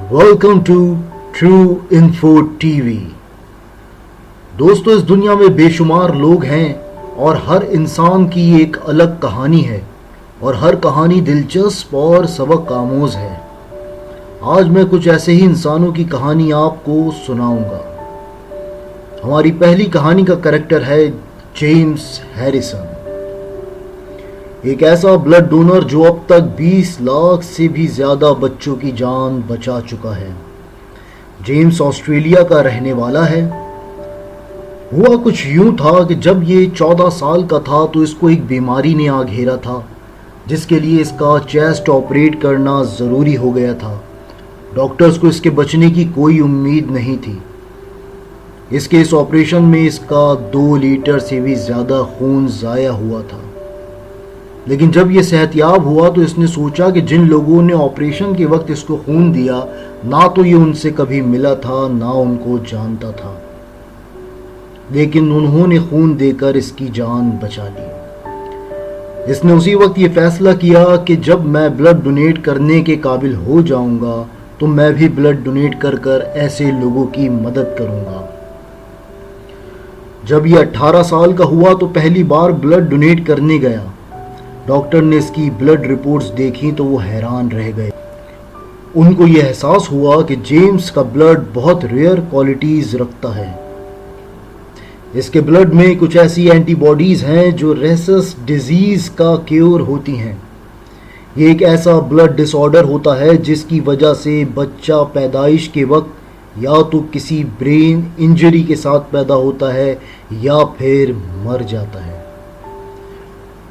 Welcome to true info TV. दोस्तों, इस दुनिया में बेशुमार लोग हैं और हर इंसान की एक अलग कहानी है और हर कहानी दिलचस्प और सबक आमोज है। आज मैं कुछ ऐसे ही इंसानों की कहानी आपको सुनाऊंगा। हमारी पहली कहानी का कैरेक्टर है जेम्स हैरिसन, एक ऐसा ब्लड डोनर जो अब तक 20 लाख से भी ज़्यादा बच्चों की जान बचा चुका है। जेम्स ऑस्ट्रेलिया का रहने वाला है। हुआ कुछ यूं था कि जब ये 14 साल का था तो इसको एक बीमारी ने आ घेरा था जिसके लिए इसका चेस्ट ऑपरेट करना ज़रूरी हो गया था। डॉक्टर्स को इसके बचने की कोई उम्मीद नहीं थी। इसके इस ऑपरेशन में इसका 2 लीटर से भी ज़्यादा खून ज़ाया हुआ था। लेकिन जब ये सेहतयाब हुआ तो इसने सोचा कि जिन लोगों ने ऑपरेशन के वक्त इसको खून दिया, ना तो ये उनसे कभी मिला था ना उनको जानता था, लेकिन उन्होंने खून देकर इसकी जान बचा ली। इसने उसी वक्त ये फैसला किया कि जब मैं ब्लड डोनेट करने के काबिल हो जाऊंगा तो मैं भी ब्लड डोनेट कर कर ऐसे लोगों की मदद करूंगा। जब ये 18 साल का हुआ तो पहली बार ब्लड डोनेट करने गया। डॉक्टर ने इसकी ब्लड रिपोर्ट्स देखी तो वो हैरान रह गए। उनको ये एहसास हुआ कि जेम्स का ब्लड बहुत रेयर क्वालिटीज़ रखता है। इसके ब्लड में कुछ ऐसी एंटीबॉडीज़ हैं जो रेसस डिजीज़ का क्योर होती हैं। ये एक ऐसा ब्लड डिसऑर्डर होता है जिसकी वजह से बच्चा पैदाइश के वक्त या तो किसी ब्रेन इंजरी के साथ पैदा होता है या फिर मर जाता है।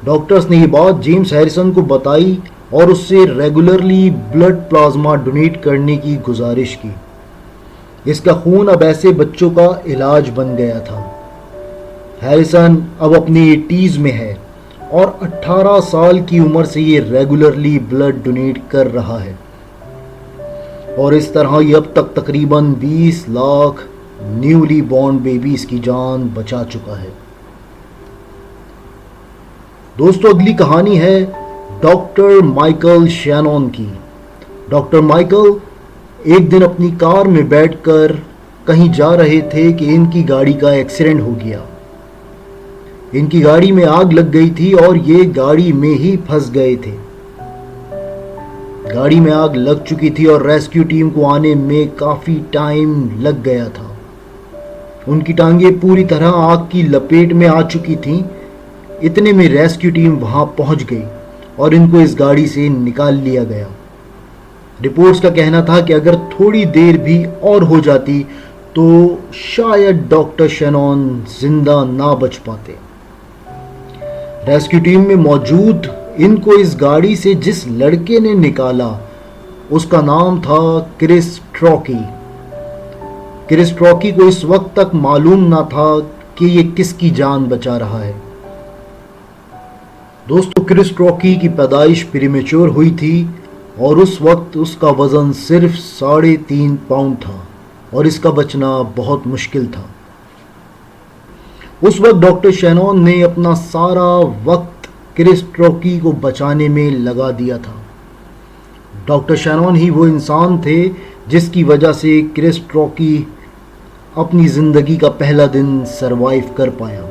डॉक्टर्स ने ये बात जेम्स हैरिसन को बताई और उससे रेगुलरली ब्लड प्लाज्मा डोनेट करने की गुजारिश की। इसका खून अब ऐसे बच्चों का इलाज बन गया था। हैरिसन अब अपनी 80s में है और 18 साल की उम्र से ये रेगुलरली ब्लड डोनेट कर रहा है और इस तरह ये अब तक तकरीबन 20 लाख न्यूली बॉर्न बेबीज की जान बचा चुका है। दोस्तों, अगली कहानी है डॉक्टर माइकल शैनॉन की। डॉक्टर माइकल एक दिन अपनी कार में बैठकर कहीं जा रहे थे कि इनकी गाड़ी का एक्सीडेंट हो गया। इनकी गाड़ी में आग लग गई थी और ये गाड़ी में ही फंस गए थे। गाड़ी में आग लग चुकी थी और रेस्क्यू टीम को आने में काफ़ी टाइम लग गया था। उनकी टांगें पूरी तरह आग की लपेट में आ चुकी थीं। इतने में रेस्क्यू टीम वहां पहुंच गई और इनको इस गाड़ी से निकाल लिया गया। रिपोर्ट्स का कहना था कि अगर थोड़ी देर भी और हो जाती तो शायद डॉक्टर शैनॉन जिंदा ना बच पाते। रेस्क्यू टीम में मौजूद इनको इस गाड़ी से जिस लड़के ने निकाला उसका नाम था क्रिस ट्रॉकी। क्रिस ट्रॉकी को इस वक्त तक मालूम ना था कि ये किसकी जान बचा रहा है। दोस्तों, क्रिस ट्रॉकी की पैदाइश प्रीमेच्योर हुई थी और उस वक्त उसका वज़न सिर्फ 3.5 पाउंड था और इसका बचना बहुत मुश्किल था। उस वक्त डॉक्टर शैनॉन ने अपना सारा वक्त क्रिस ट्रॉकी को बचाने में लगा दिया था। डॉक्टर शैनॉन ही वो इंसान थे जिसकी वजह से क्रिस ट्रॉकी अपनी ज़िंदगी का पहला दिन सरवाइव कर पाया।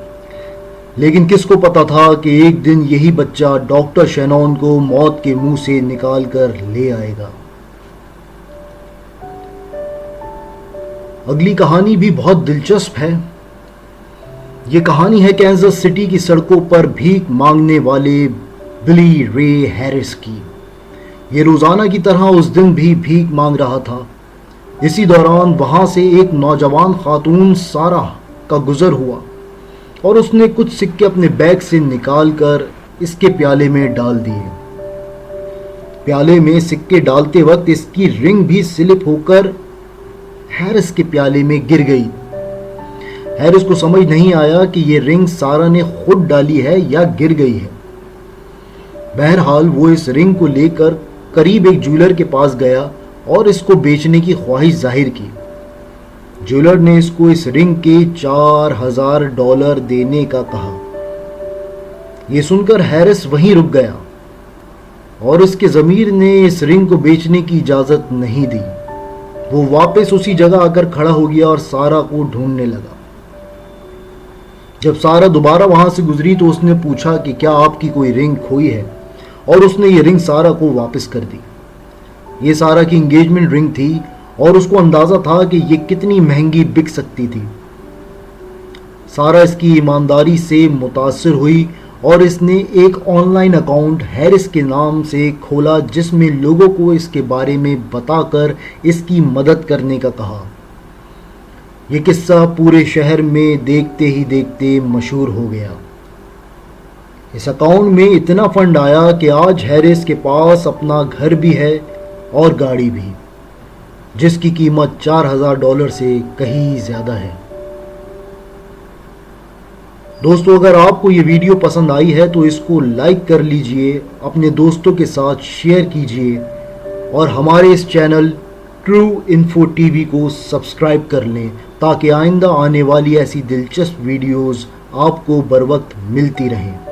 लेकिन किसको पता था कि एक दिन यही बच्चा डॉक्टर शैनॉन को मौत के मुंह से निकाल कर ले आएगा। अगली कहानी भी बहुत दिलचस्प है। ये कहानी है कैंसस सिटी की सड़कों पर भीख मांगने वाले बिली रे हैरिस की। ये रोजाना की तरह उस दिन भी भीख मांग रहा था। इसी दौरान वहां से एक नौजवान खातून सारा का गुजर हुआ और उसने कुछ सिक्के अपने बैग से निकालकर इसके प्याले में डाल दिए। प्याले में सिक्के डालते वक्त इसकी रिंग भी स्लिप होकर हैरिस के प्याले में गिर गई। हैरिस को समझ नहीं आया कि ये रिंग सारा ने खुद डाली है या गिर गई है। बहरहाल वो इस रिंग को लेकर करीब एक ज्वेलर के पास गया और इसको बेचने की ख्वाहिश जाहिर की। ज्वेलर ने इसको इस रिंग के $4000 देने का कहा। यह सुनकर हैरिस वहीं रुक गया और उसके ज़मीर ने इस रिंग को बेचने की इजाज़त नहीं दी। वो वापस उसी जगह आकर खड़ा हो गया और सारा को ढूंढने लगा। जब सारा दोबारा वहां से गुजरी तो उसने पूछा कि क्या आपकी कोई रिंग खोई है, और उसने ये रिंग सारा को वापस कर दी। ये सारा की एंगेजमेंट रिंग थी और उसको अंदाजा था कि ये कितनी महंगी बिक सकती थी। सारा इसकी ईमानदारी से मुतासिर हुई और इसने एक ऑनलाइन अकाउंट हैरिस के नाम से खोला, जिसमें लोगों को इसके बारे में बताकर इसकी मदद करने का कहा। यह किस्सा पूरे शहर में देखते ही देखते मशहूर हो गया। इस अकाउंट में इतना फंड आया कि आज हैरिस के पास अपना घर भी है और गाड़ी भी, जिसकी कीमत $4000 से कहीं ज़्यादा है। दोस्तों, अगर आपको ये वीडियो पसंद आई है तो इसको लाइक कर लीजिए, अपने दोस्तों के साथ शेयर कीजिए और हमारे इस चैनल ट्रू इन्फो टीवी को सब्सक्राइब कर लें ताकि आइंदा आने वाली ऐसी दिलचस्प वीडियोस आपको बर वक्त मिलती रहें।